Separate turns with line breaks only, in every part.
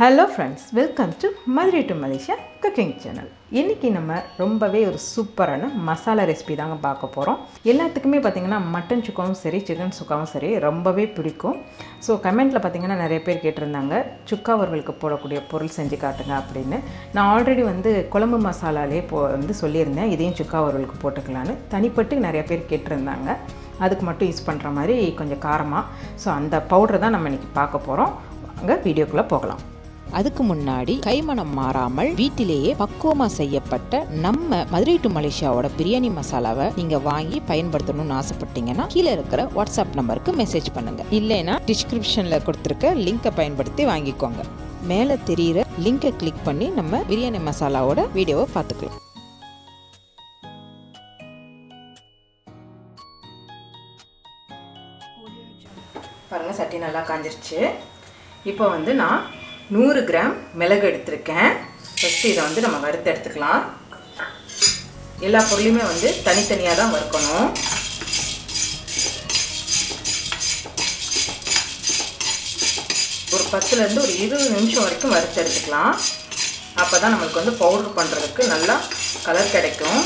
Hello friends, welcome to Madurai to Malaysia cooking channel. இன்றைக்கி நம்ம ரொம்பவே ஒரு சூப்பரான மசாலா ரெசிபி தாங்க பார்க்க போகிறோம். எல்லாத்துக்குமே பார்த்திங்கன்னா மட்டன் சுக்காவும் சரி சிக்கன் சுக்காவும் சரி ரொம்பவே பிடிக்கும். ஸோ கமெண்ட்டில் பார்த்திங்கன்னா நிறைய பேர் கேட்டிருந்தாங்க சுக்கா வறுவலுக்கு போடக்கூடிய பொருள் செஞ்சு காட்டுங்க அப்படின்னு. நான் ஆல்ரெடி குழம்பு மசாலாலே சொல்லியிருந்தேன், இதையும் சுக்கா வறுவலுக்கு போட்டுக்கலான்னு. தனிப்பட்டு நிறைய பேர் கேட்டிருந்தாங்க, அதுக்கு மட்டும் யூஸ் பண்ணுற மாதிரி கொஞ்சம் காரமாக. ஸோ அந்த பவுடரை தான் நம்ம இன்றைக்கி பார்க்க போகிறோம். அங்கே வீடியோக்குள்ளே போகலாம்.
அதுக்கு முன்னாடி கைமணம் மாறாமல் வீட்டிலேயே பக்குவமா செய்யப்பட்ட நம்ம மதுரை டு மலேசியாவோட பிரியாணி மசாலாவை நீங்க வாங்கி பயன்படுத்தணும்னு ஆசைப்பட்டீங்கன்னா கீழே இருக்கிற வாட்ஸ்அப் நம்பருக்கு மெசேஜ் பண்ணுங்க. இல்லைன்னா டிஸ்கிரிப்ஷன்ல கொடுத்துருக்க லிங்கை பயன்படுத்தி வாங்கிக்கோங்க. மேலே தெரியிற லிங்கை கிளிக் பண்ணி நம்ம பிரியாணி மசாலாவோட வீடியோவை பார்த்துக்கலாம்.
பாருங்கள், சட்டி நல்லா காஞ்சிருச்சு. இப்போ நான் 100 கிராம் மிளகு எடுத்திருக்கேன். ஃபஸ்ட்டு இதை நம்ம வறுத்து எடுத்துக்கலாம். எல்லா பொருளையுமே தனித்தனியாக தான் வறுக்கணும். ஒரு 10லேருந்து ஒரு 20 நிமிஷம் வரைக்கும் வறுத்து எடுத்துக்கலாம். அப்போ தான் நம்மளுக்கு பவுடர் பண்ணுறதுக்கு நல்லா கலர் கிடைக்கும்.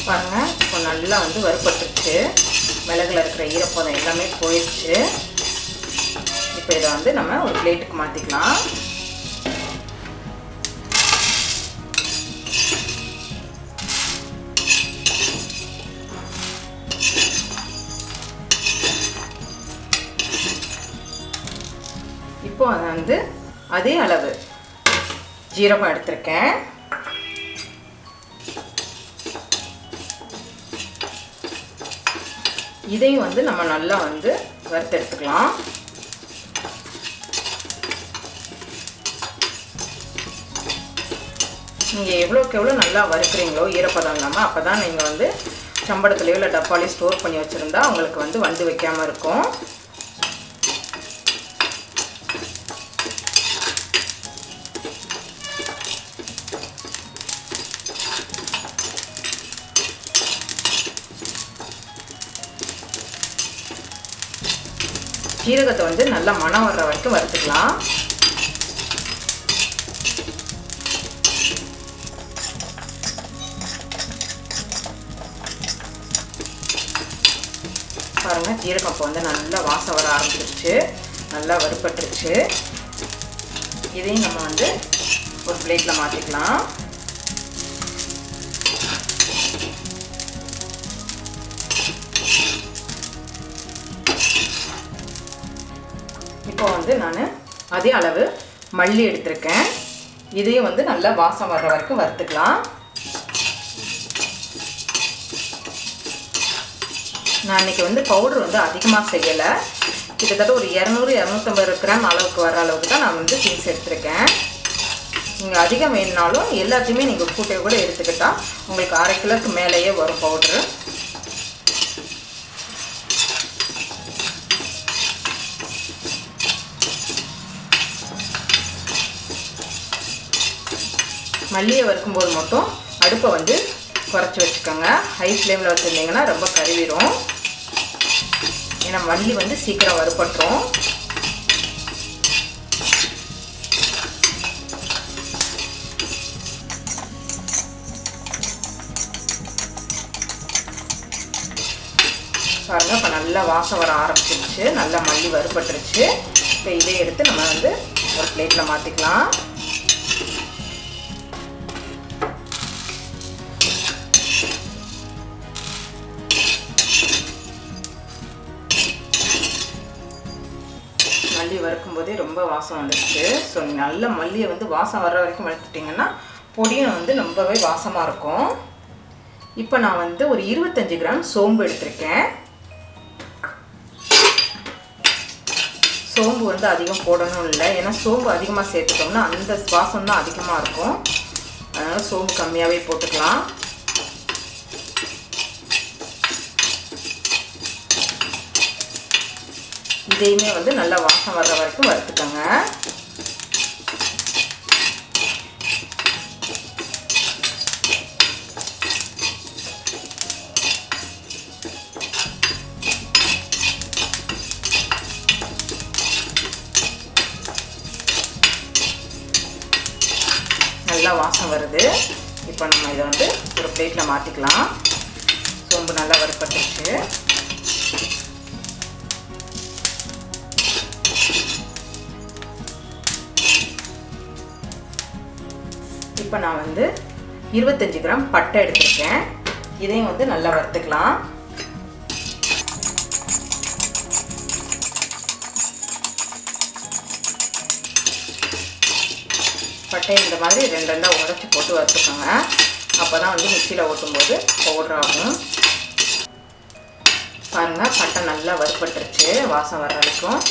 பாருங்கள், இப்போ நல்லா வறுப்பட்டுருச்சு. மிளகுல இருக்கிற ஈரப்பதம் எல்லாமே போயிடுச்சு. இப்போ இதை நம்ம ஒரு பிளேட்டுக்கு மாற்றிக்கலாம். இப்போ அதை அதே அளவு ஜீரகம் எடுத்திருக்கேன். இதையும் நம்ம நல்லா வறுத்து எடுத்துக்கலாம். நீங்கள் எவ்வளோக்கு எவ்வளோ நல்லா வறுக்கிறீங்களோ ஈரப்பதம் இல்லாமல், அப்போ தான் நீங்கள் சம்படத்துலையோ இல்லை டப்பாலையோ ஸ்டோர் பண்ணி வச்சுருந்தா உங்களுக்கு வண்டு வைக்காமல் இருக்கும். ஜீரகத்தை நல்லா மணம் வர்ற வரைக்கும் வறுத்துக்கலாம். பாருங்கள், ஜீரகம் இப்போ நல்லா வாசம் வர ஆரம்பிச்சிருச்சு, நல்லா வறுப்பட்டுருச்சு. இதையும் நம்ம ஒரு பிளேட்டில் மாற்றிக்கலாம். இப்போ நான் அதே அளவு மல்லி எடுத்திருக்கேன். இதையும் நல்லா வாசம் வர்ற வரைக்கும் வறுத்துக்கலாம். நான் இன்றைக்கி பவுடர் அதிகமாக செய்யலை. கிட்டத்தட்ட ஒரு 200-250 கிராம் அளவுக்கு வர அளவுக்கு தான் நான் திங்ஸ் எடுத்திருக்கேன். நீங்கள் அதிகம் வேணுனாலும் எல்லாத்தையுமே நீங்கள் கூட்டை கூட எடுத்துக்கிட்டால் உங்களுக்கு 1/2 கிலோக்கு மேலேயே வரும் பவுட்ரு. மல்லியை வறுக்கும்போது மட்டும் அடுப்பை குறைச்சி வச்சுக்கோங்க. ஹை ஃப்ளேமில் வச்சுருந்தீங்கன்னா ரொம்ப கருவிடும். ஏன்னா மல்லி சீக்கிரம் வறுப்பட்டுரும். பாருங்கள், இப்போ நல்லா வாசம் வர ஆரம்பிச்சிருச்சு, நல்லா மல்லி வறுப்பட்டுருச்சு. இப்போ இதை எடுத்து நம்ம ஒரு பிளேட்டில் மாற்றிக்கலாம். மல்லி வறுக்கும்போதே ரொம்ப வாசம் வந்துடுச்சு. ஸோ நல்ல மல்லியை வாசம் வர்ற வரைக்கும் வறுத்துட்டிங்கன்னா பொடியும் ரொம்பவே வாசமாக இருக்கும். இப்போ நான் ஒரு 25 கிராம் சோம்பு எடுத்திருக்கேன். சோம்பு அதிகம் போடணும் இல்லை, ஏன்னா சோம்பு அதிகமாக சேர்த்துட்டோம்னா அந்த வாசம் தான் அதிகமாக இருக்கும். அதனால் சோம்பு கம்மியாகவே போட்டுக்கலாம். இதையுமே வந்து நல்லா வாசம் வர்ற வரைக்கும் வறுத்துக்கோங்க. நல்லா வாசம் வருது. இப்போ நம்ம இதை வந்து ஒரு பிளேட்டில் மாற்றிக்கலாம். சோம்பு நல்லா வறுப்பட்டுருச்சு. இப்போ நான் வந்து 25 கிராம் பட்டை எடுத்துருக்கேன். இதையும் வந்து நல்லா வறுத்துக்கலாம். பட்டையை இந்த மாதிரி 2 உடைச்சி போட்டு வறுத்துக்கோங்க. அப்போ தான் வந்து மிக்சியில் ஓட்டும்போது பவுடர் ஆகும். பாருங்கள், பட்டை நல்லா வறுப்பட்டுருச்சு வாசம் வர வரைக்கும்.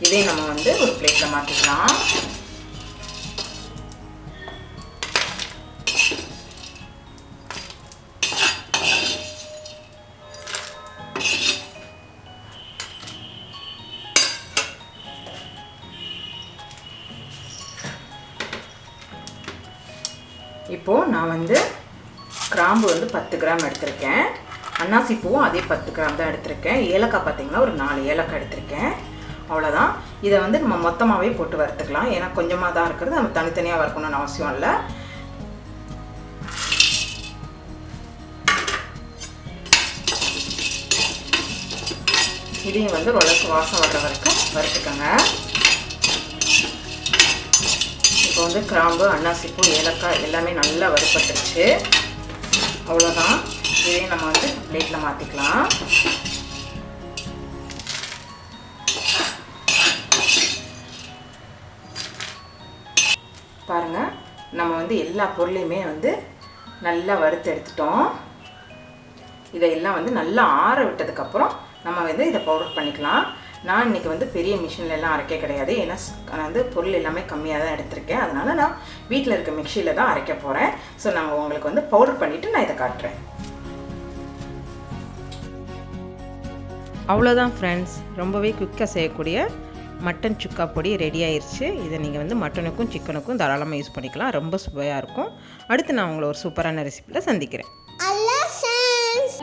இதையும் நம்ம வந்து ஒரு பிளேட்டில் மாற்றிக்கலாம். இப்போது நான் வந்து கிராம்பு வந்து 10 கிராம் எடுத்திருக்கேன். அன்னாசி பூவும் அதே 10 கிராம் தான் எடுத்திருக்கேன். ஏலக்காய் பார்த்திங்கன்னா ஒரு 4 ஏலக்காய் எடுத்திருக்கேன். அவ்வளோதான். இதை வந்து நம்ம மொத்தமாகவே போட்டு வறுத்துக்கலாம். ஏன்னா கொஞ்சமாக தான் இருக்கிறது, நம்ம தனித்தனியாக வறுக்கணும்னு அவசியம் இல்லை. இதையும் வந்து ஓரளவுக்கு வாசம் வர்ற வரைக்கும் வறுத்துக்கோங்க. இப்போ வந்து கிராம்பு, அன்னாசிப்பூ, ஏலக்காய் எல்லாமே நல்லா வறுப்பட்டுருச்சு. அவ்வளோதான். இதையும் நம்ம வந்து பிளேட்டில் மாற்றிக்கலாம். பாருங்கள், நம்ம வந்து எல்லா பொருளையுமே வந்து நல்லா வறுத்து எடுத்துட்டோம். இதையெல்லாம் வந்து நல்லா ஆற விட்டதுக்கப்புறம் நம்ம வந்து இதை பவுடர் பண்ணிக்கலாம். நான் இன்றைக்கி வந்து பெரிய மிஷின்லலாம் அரைக்க கிடையாது. ஏன்னா நான் வந்து பொருள் எல்லாமே கம்மியாக தான் எடுத்திருக்கேன். அதனால் நான் வீட்டில் இருக்க மிக்சியில் தான் அரைக்க போகிறேன். ஸோ நான் உங்களுக்கு வந்து பவுடர் பண்ணிவிட்டு நான் இதை காட்டுறேன். அவ்வளோதான் ஃப்ரெண்ட்ஸ், ரொம்பவே குயிக்காக செய்யக்கூடிய மட்டன் சுக்கா பொடி ரெடி ஆயிடுச்சு. இதை நீங்கள் வந்து மட்டனுக்கும் சிக்கனுக்கும் தாராளமாக யூஸ் பண்ணிக்கலாம். ரொம்ப சுவையாக இருக்கும். அடுத்து நான் உங்களை ஒரு சூப்பரான ரெசிபியில் சந்திக்கிறேன்.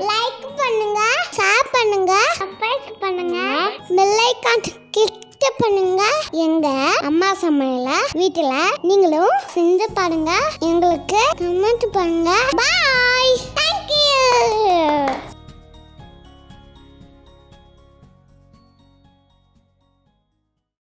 லைக் பண்ணுங்க, ஷேர் பண்ணுங்க, சப்ஸ்கிரைப் பண்ணுங்க, பெல் ஐகான் கிளிக் பண்ணுங்க. எங்க அம்மா சமையல வீட்டுல நீங்களும் செஞ்சு பாருங்க. எங்களுக்கு கமெண்ட் பண்ணுங்க. பாய். Thank you.